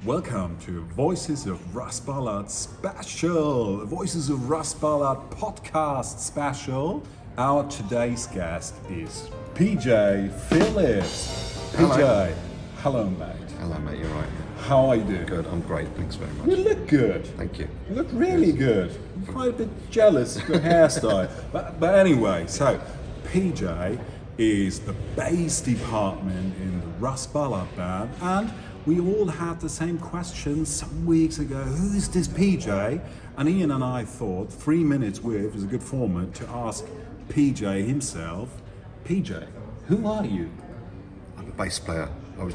Welcome to Voices of Russ Ballard special, Voices of Russ Ballard podcast special. Our today's guest is PJ Phillips. PJ, hello mate. Hello mate, you're right. How are you doing? Good, I'm great, thanks very much. You look good. Thank you. You look really good. I'm quite a bit jealous of your hairstyle. But anyway, so PJ is the bass department in the Russ Ballard band, and we all had the same question some weeks ago. Who is this PJ? And Ian and I thought 3 minutes with is a good format to ask PJ himself. PJ, who are you? I'm a bass player. I was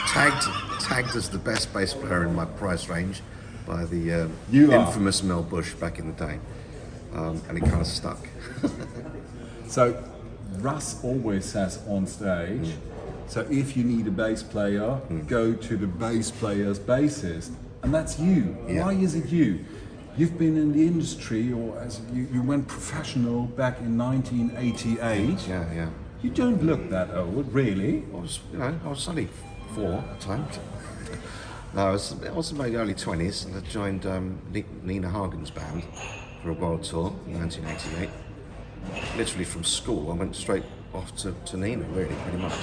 tagged as the best bass player in my price range by the infamous Mel Bush back in the day, and it kind of stuck. So Russ always says on stage, so if you need a bass player, go to the bass player's bassist, and that's you. Yeah. Why is it you? You've been in the industry, or as you went professional back in 1988. Yeah. You don't look that old, really. I was only 4 at the time. No, I was in my early 20s, and I joined Nina Hagen's band for a world tour in 1988. Literally from school, I went straight off to Nina, really, pretty much.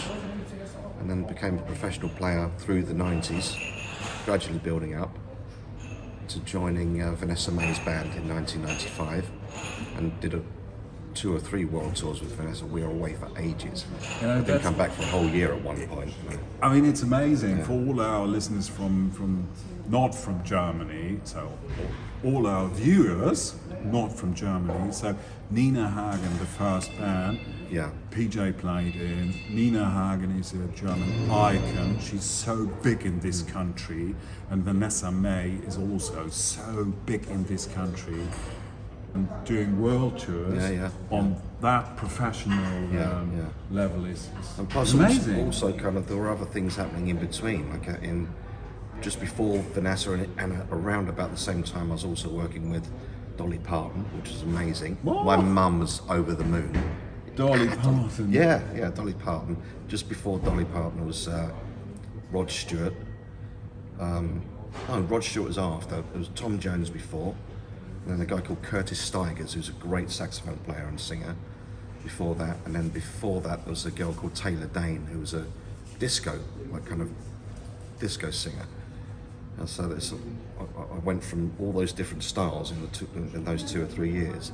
And then became a professional player through the 90s, gradually building up to joining Vanessa May's band in 1995, and did 2 or 3 world tours with Vanessa. We were away for ages. Didn't come back for a whole year at one point. I mean, it's amazing for all our listeners from not from Germany, so all our viewers not from Germany. So Nina Hagen, the first band, PJ played in. Nina Hagen is a German icon. She's so big in this country, and Vanessa May is also so big in this country. And doing world tours on that professional level is and plus amazing. Also, kind of there were other things happening in between, like in just before Vanessa and around about the same time, I was also working with Dolly Parton, which was amazing. What? My mum was over the moon. Dolly Parton. Yeah, Dolly Parton. Just before Dolly Parton was Rod Stewart. Rod Stewart was after. There was Tom Jones before. And then a guy called Curtis Stigers, who's a great saxophone player and singer before that. And then before that, there was a girl called Taylor Dane, who was a disco singer. And so I went from all those different styles in those 2 or 3 years,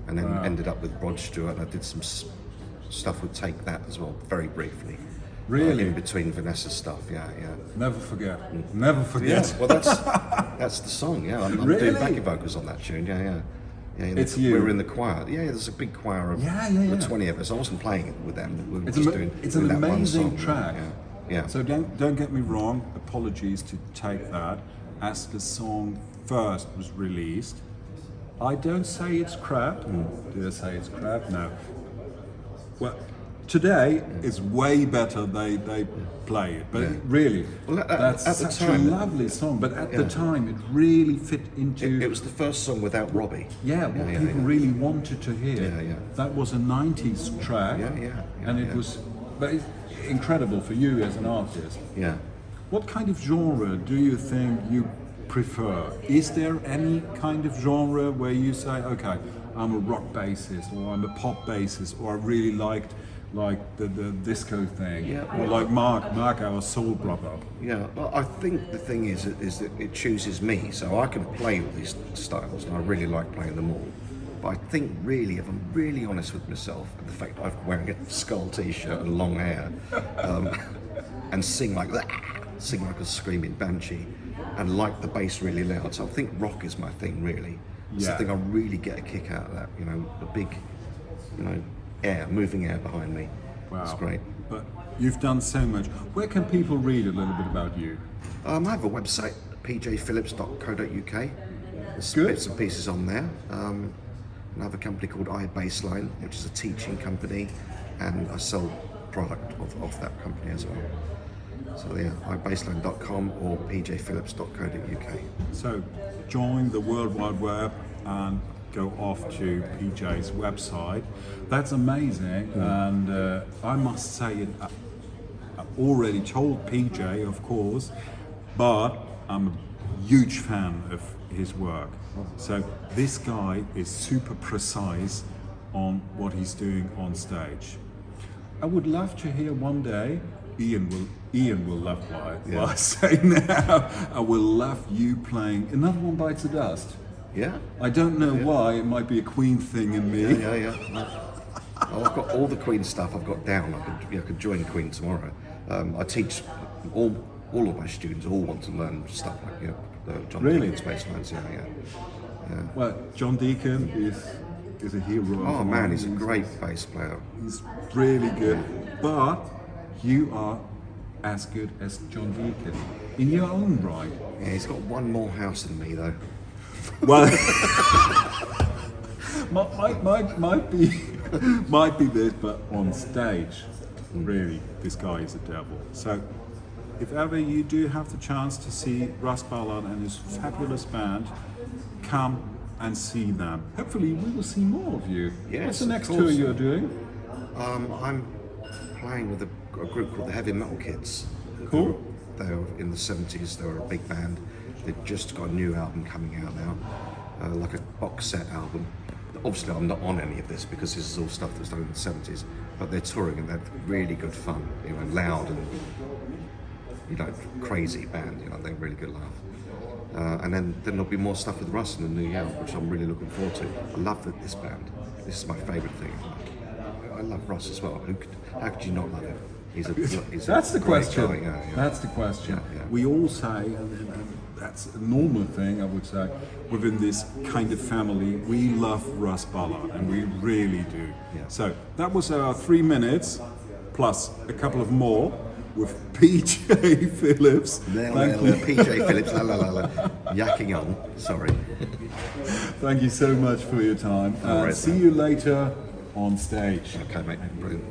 and then ended up with Rod Stewart. I did some stuff with Take That as well, very briefly. Really? In between Vanessa's stuff, yeah. Never forget. Never forget. Yeah, well, that's the song. Yeah, I'm really? doing backing vocals on that tune. Yeah. It's you. We were in the choir. Yeah, there's a big choir of the 20 of us. I wasn't playing it with them. We were It's an amazing song, track. Yeah. So don't get me wrong. Apologies to Take That. As the song first was released, I don't say it's crap. Do I say it's crap? No. Well, today it's way better. They play it, but really, that's at the such time, a lovely song. But at the time, it really fit into. It was the first song without Robbie. Yeah, what people really wanted to hear. Yeah. That was a 90s track. And it was incredible for you as an artist. Yeah. What kind of genre do you think you prefer? Is there any kind of genre where you say, okay, I'm a rock bassist, or I'm a pop bassist, or I really liked the disco thing, or like Mark, our soul brother? Yeah, well, I think the thing is that it chooses me, so I can play all these styles, and I really like playing them all. But I think really, if I'm really honest with myself, and the fact that I'm wearing a skull t-shirt and long hair, and sing like a screaming banshee, and like the bass really loud, so I think rock is my thing, really. It's the thing I really get a kick out of that, the big, moving air behind me. Wow. It's great. But you've done so much. Where can people read a little bit about you? I have a website, pjphillips.co.uk. There's bits and pieces on there. I have a company called iBassline, which is a teaching company, and I sell product of that company as well. So iBassline.com or pjphillips.co.uk. So join the World Wide Web and go off to PJ's website. That's amazing, and I must say it. I already told PJ, of course, but I'm a huge fan of his work. So this guy is super precise on what he's doing on stage. I would love to hear one day, Ian will love what I say now. I will love you playing Another One Bites the Dust. Yeah. I don't know why, it might be a Queen thing in me. Yeah. Oh, I've got all the Queen stuff I've got down. I could join Queen tomorrow. I teach all of my students all want to learn stuff like John Really? Deacon's bass lines. Yeah. Well, John Deacon is a hero. Oh of man, mine. he's a great bass player. He's really good. But you are as good as John Deacon in your own right. Yeah, he's got one more house than me though. Well, might be this, but on stage, really, this guy is a devil. So, if ever you do have the chance to see Russ Ballard and his fabulous band, come and see them. Hopefully, we will see more of you. Yes, What's the of next course. tour you're doing? I'm playing with a group called the Heavy Metal Kids. Cool. They were in the 70s. They were a big band. They've just got a new album coming out now, like a box set album. Obviously, I'm not on any of this because this is all stuff that was done in the 70s. But they're touring and they're really good fun. Loud and crazy band. They're really good laugh. And then there'll be more stuff with Russ in the new year, which I'm really looking forward to. I love this band. This is my favourite thing. I love Russ as well. How could you not love him? He's That's a the great question. guy, yeah. That's the question. Yeah. We all say, and that's a normal thing, I would say, within this kind of family, we love Russ Ballard, and we really do. Yeah. So that was our 3 minutes, plus a couple of more, with PJ Phillips. Thank you. PJ Phillips, yakking on. Sorry. Thank you so much for your time. All right, See man. you later on stage. Okay, mate. Brilliant.